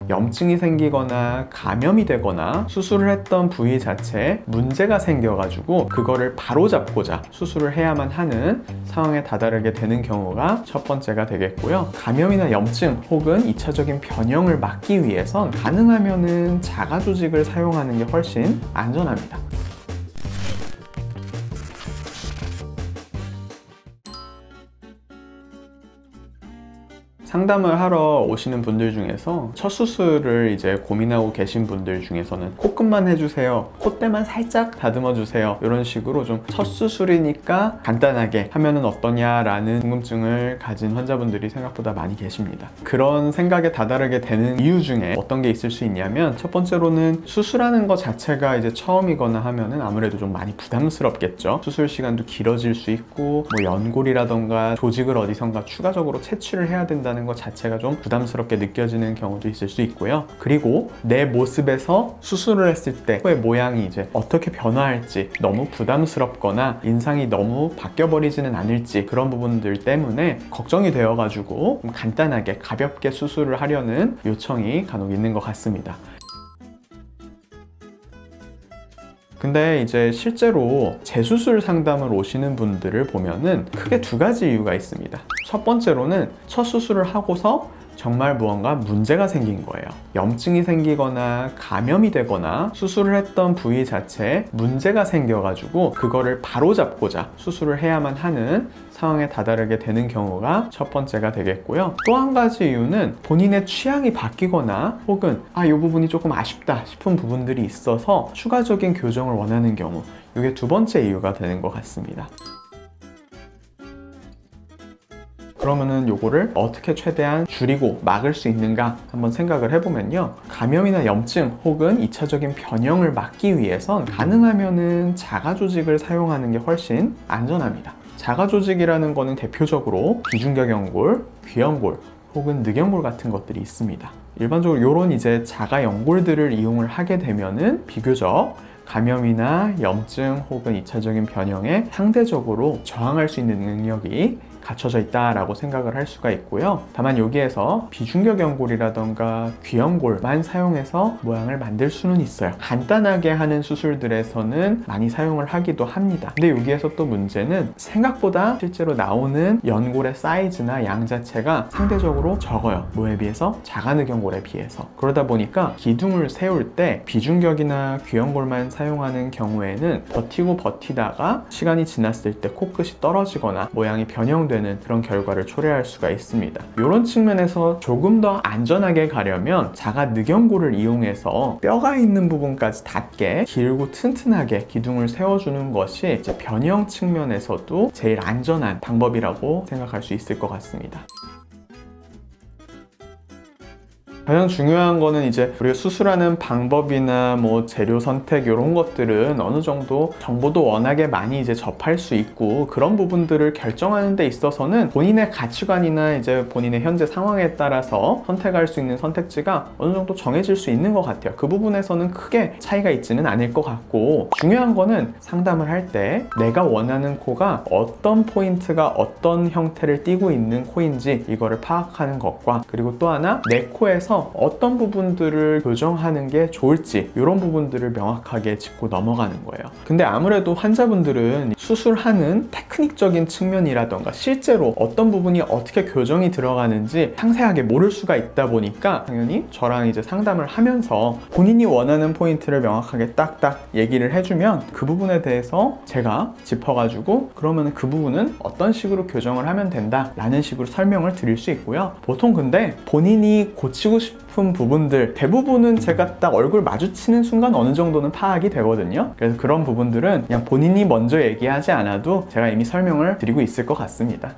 염증이 생기거나 감염이 되거나 수술을 했던 부위 자체에 문제가 생겨가지고 그거를 바로잡고자 수술을 해야만 하는 상황에 다다르게 되는 경우가 첫 번째가 되겠고요. 감염이나 염증 혹은 2차적인 변형을 막기 위해선 가능하면은 자가 조직을 사용하는 게 훨씬 안전합니다. 상담을 하러 오시는 분들 중에서 첫 수술을 이제 고민하고 계신 분들 중에서는 코끝만 해주세요, 콧대만 살짝 다듬어 주세요, 이런 식으로 좀 첫 수술이니까 간단하게 하면은 어떠냐라는 궁금증을 가진 환자분들이 생각보다 많이 계십니다. 그런 생각에 다다르게 되는 이유 중에 어떤 게 있을 수 있냐면, 첫 번째로는 수술하는 것 자체가 이제 처음이거나 하면은 아무래도 좀 많이 부담스럽겠죠. 수술 시간도 길어질 수 있고 뭐 연골이라던가 조직을 어디선가 추가적으로 채취를 해야 된다는 것 자체가 좀 부담스럽게 느껴지는 경우도 있을 수 있고요. 그리고 내 모습에서 수술을 했을 때 코의 모양이 이제 어떻게 변화할지 너무 부담스럽거나 인상이 너무 바뀌어버리지는 않을지, 그런 부분들 때문에 걱정이 되어가지고 좀 간단하게 가볍게 수술을 하려는 요청이 간혹 있는 것 같습니다. 근데 이제 실제로 재수술 상담을 오시는 분들을 보면은 크게 두 가지 이유가 있습니다. 첫 번째로는 첫 수술을 하고서 정말 무언가 문제가 생긴 거예요. 염증이 생기거나 감염이 되거나 수술을 했던 부위 자체에 문제가 생겨가지고 그거를 바로잡고자 수술을 해야만 하는 상황에 다다르게 되는 경우가 첫 번째가 되겠고요. 또 한 가지 이유는 본인의 취향이 바뀌거나 혹은 이 부분이 조금 아쉽다 싶은 부분들이 있어서 추가적인 교정을 원하는 경우, 이게 두 번째 이유가 되는 것 같습니다. 그러면은 요거를 어떻게 최대한 줄이고 막을 수 있는가 한번 생각을 해보면요. 감염이나 염증 혹은 2차적인 변형을 막기 위해선 가능하면은 자가 조직을 사용하는 게 훨씬 안전합니다. 자가 조직이라는 거는 대표적으로 비중격연골, 귀연골 혹은 늑연골 같은 것들이 있습니다. 일반적으로 이런 이제 자가 연골들을 이용을 하게 되면은 비교적 감염이나 염증 혹은 2차적인 변형에 상대적으로 저항할 수 있는 능력이 갖춰져 있다라고 생각을 할 수가 있고요. 다만 여기에서 비중격 연골이라던가 귀연골만 사용해서 모양을 만들 수는 있어요. 간단하게 하는 수술들에서는 많이 사용을 하기도 합니다. 근데 여기에서 또 문제는 생각보다 실제로 나오는 연골의 사이즈나 양 자체가 상대적으로 적어요. 뭐에 비해서? 자가늑연골에 비해서. 그러다 보니까 기둥을 세울 때 비중격이나 귀연골만 사용하는 경우에는 버티고 버티다가 시간이 지났을 때 코끝이 떨어지거나 모양이 변형되는 그런 결과를 초래할 수가 있습니다. 이런 측면에서 조금 더 안전하게 가려면 자가늑연골을 이용해서 뼈가 있는 부분까지 닿게 길고 튼튼하게 기둥을 세워주는 것이 이제 변형 측면에서도 제일 안전한 방법이라고 생각할 수 있을 것 같습니다. 가장 중요한 거는 이제 우리가 수술하는 방법이나 뭐 재료 선택 이런 것들은 어느 정도 정보도 워낙에 많이 이제 접할 수 있고, 그런 부분들을 결정하는 데 있어서는 본인의 가치관이나 이제 본인의 현재 상황에 따라서 선택할 수 있는 선택지가 어느 정도 정해질 수 있는 것 같아요. 그 부분에서는 크게 차이가 있지는 않을 것 같고, 중요한 거는 상담을 할 때 내가 원하는 코가 어떤 포인트가 어떤 형태를 띠고 있는 코인지 이거를 파악하는 것과, 그리고 또 하나 내 코에서 어떤 부분들을 교정하는 게 좋을지 이런 부분들을 명확하게 짚고 넘어가는 거예요. 근데 아무래도 환자분들은 수술하는 테크닉적인 측면이라던가 실제로 어떤 부분이 어떻게 교정이 들어가는지 상세하게 모를 수가 있다 보니까 당연히 저랑 이제 상담을 하면서 본인이 원하는 포인트를 명확하게 딱딱 얘기를 해주면 그 부분에 대해서 제가 짚어가지고 그러면 그 부분은 어떤 식으로 교정을 하면 된다 라는 식으로 설명을 드릴 수 있고요. 보통 근데 본인이 고치고 싶은 부분들 대부분은 제가 딱 얼굴 마주치는 순간 어느 정도는 파악이 되거든요. 그래서 그런 부분들은 그냥 본인이 먼저 얘기하지 않아도 제가 이미 설명을 드리고 있을 것 같습니다.